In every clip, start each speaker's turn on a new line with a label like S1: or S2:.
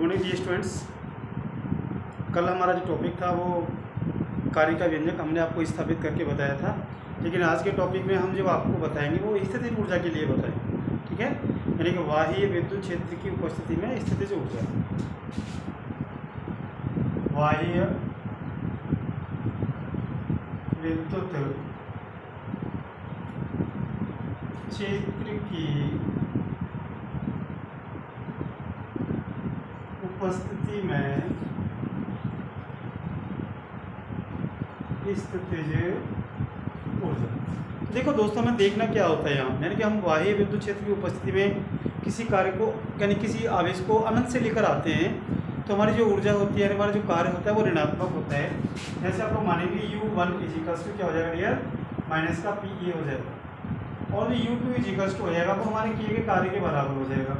S1: Morning जी students. कल हमारा जो टॉपिक था वो कार्य का व्यंजक हमने आपको स्थापित करके बताया था, लेकिन आज के टॉपिक में हम जो आपको बताएंगे वो स्थितिज ऊर्जा के लिए बताएंगे। ठीक है, यानी कि बाह्य विद्युत क्षेत्र की उपस्थिति में स्थितिज ऊर्जा, बाह्य विद्युत क्षेत्र की उपस्थिति में स्थितिज ऊर्जा। देखो दोस्तों, हमें देखना क्या होता है यहाँ, यानी कि हम बाह्य विद्युत क्षेत्र की उपस्थिति में किसी कार्य को यानी किसी आवेश को अनंत से लेकर आते हैं तो हमारी जो ऊर्जा होती है, हमारा जो कार्य होता है वो ऋणात्मक होता है। जैसे आप लोग मानेंगे U1 = क्या हो जाएगा डियर, माइनस का PE हो जाएगा, और U2 = हो जाएगा वो हमारे किए गए कार्य के बराबर हो जाएगा,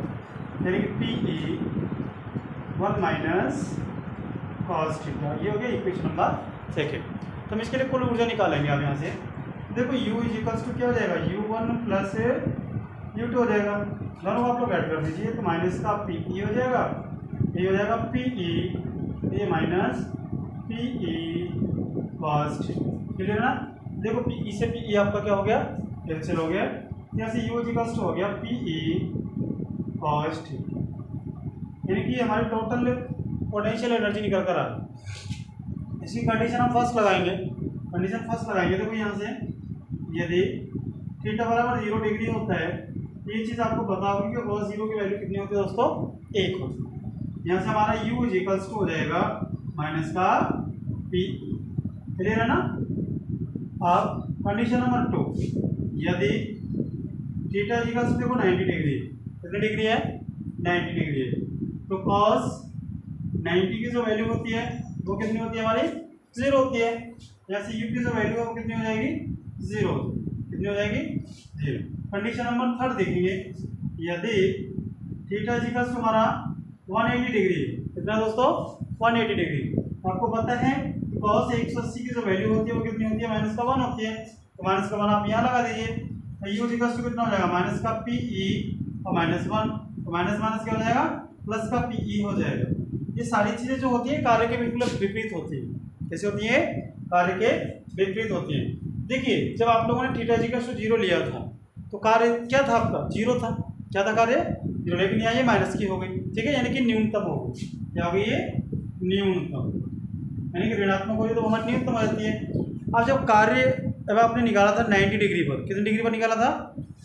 S1: यानी कि PE1 - cos थीटा। ये हो गया इक्वेशन नंबर 2। तो हम इसके लिए कुल ऊर्जा निकालेंगे आप यहाँ से। देखो U = क्या हो जाएगा, U1 + U2 हो जाएगा, दोनों आप लोग ऐड कर दीजिए तो माइनस का PE हो जाएगा, ये हो जाएगा PE, ये minus PE cos theta. Clear ना। देखो PE से PE आपका क्या हो गया, कैंसिल हो गया, यहाँ से U = हो गया PE cos थीटा, यानी कि हमारी टोटल पोटेंशियल एनर्जी निकल कर आ रही। इसकी कंडीशन हम फर्स्ट लगाएंगे, देखो यहाँ से यदि थीटा बराबर 0 डिग्री होता है, ये चीज़ आपको पता होगी कि cos 0 की वैल्यू कितनी होती है दोस्तों, 1 होती है। यहाँ से हमारा U = हो जाएगा माइनस का PE। क्लियर है ना। अब कंडीशन नंबर 2, यदि थीटा = देखो 90 डिग्री, कितनी डिग्री है, 90 डिग्री है, तो cos 90 की जो वैल्यू होती है वो कितनी होती है, हमारी 0 होती है। यहाँ से U की जो वैल्यू है वो कितनी हो जाएगी, 0। कितनी हो जाएगी, 0। कंडीशन नंबर 3 देखेंगे, यदि थीटा = हमारा 180 डिग्री, कितना दोस्तों, 180 डिग्री। तो आपको पता है cos 180 की जो वैल्यू होती है वो कितनी होती है, माइनस का 1 होती है, तो माइनस का 1 आप यहाँ लगा दीजिए। तो U = कितना हो जाएगा, माइनस का PE और -1, तो माइनस माइनस क्या हो जाएगा, प्लस का PE हो जाएगा। ये सारी चीज़ें जो होती है कार्य के बिल्कुल विपरीत होती है। कैसे होती है, कार्य के विपरीत होती है। देखिए, जब आप लोगों ने थीटा = 0 लिया था तो कार्य क्या था आपका, 0 था। क्या था कार्य, 0, लेकिन यहाँ ये माइनस की हो गई। ठीक है, यानी कि न्यूनतम हो गई। क्या हो गई, ये न्यूनतम, यानी कि ऋणात्मक हो गई तो हमारी न्यूनतम आ जाती है। अब जब कार्य अब आपने निकाला था 90 डिग्री पर, कितनी डिग्री पर निकाला था,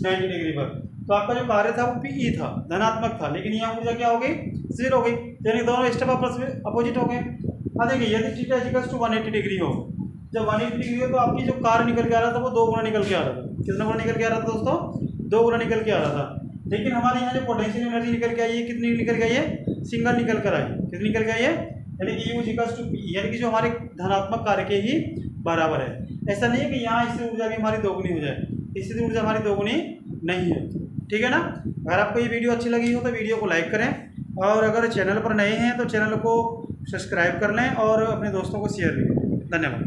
S1: 90 डिग्री पर, तो आपका जो कार्य था वो PE था, धनात्मक था, लेकिन यहाँ ऊर्जा क्या हो गई, 0 हो गई, यानी दोनों स्टेप आपस में अपोजिट हो गए। अब देखिए, यदि थीटा = 180 डिग्री हो, जब 180 डिग्री हो तो आपकी जो कार्य निकल के आ रहा था वो 2 गुना निकल के आ रहा था। कितना गुना निकल के आ रहा था दोस्तों, 2 गुना निकल के आ रहा था। लेकिन हमारे यहाँ जो पोटेंशियल एनर्जी निकल के आई है, कितनी निकल के आई है, सिंगल निकल कर आई। कितनी निकल के आई है, यानी कि U = PE, यानी कि जो हमारे धनात्मक कार्य के ही बराबर है। ऐसा नहीं है कि यहाँ इससे ऊर्जा भी हमारी दोगुनी हो जाए, इससे ऊर्जा हमारी दोगुनी नहीं है। ठीक है ना। अगर आपको ये वीडियो अच्छी लगी हो तो वीडियो को लाइक करें, और अगर चैनल पर नए हैं तो चैनल को सब्सक्राइब कर लें और अपने दोस्तों को शेयर करें। धन्यवाद।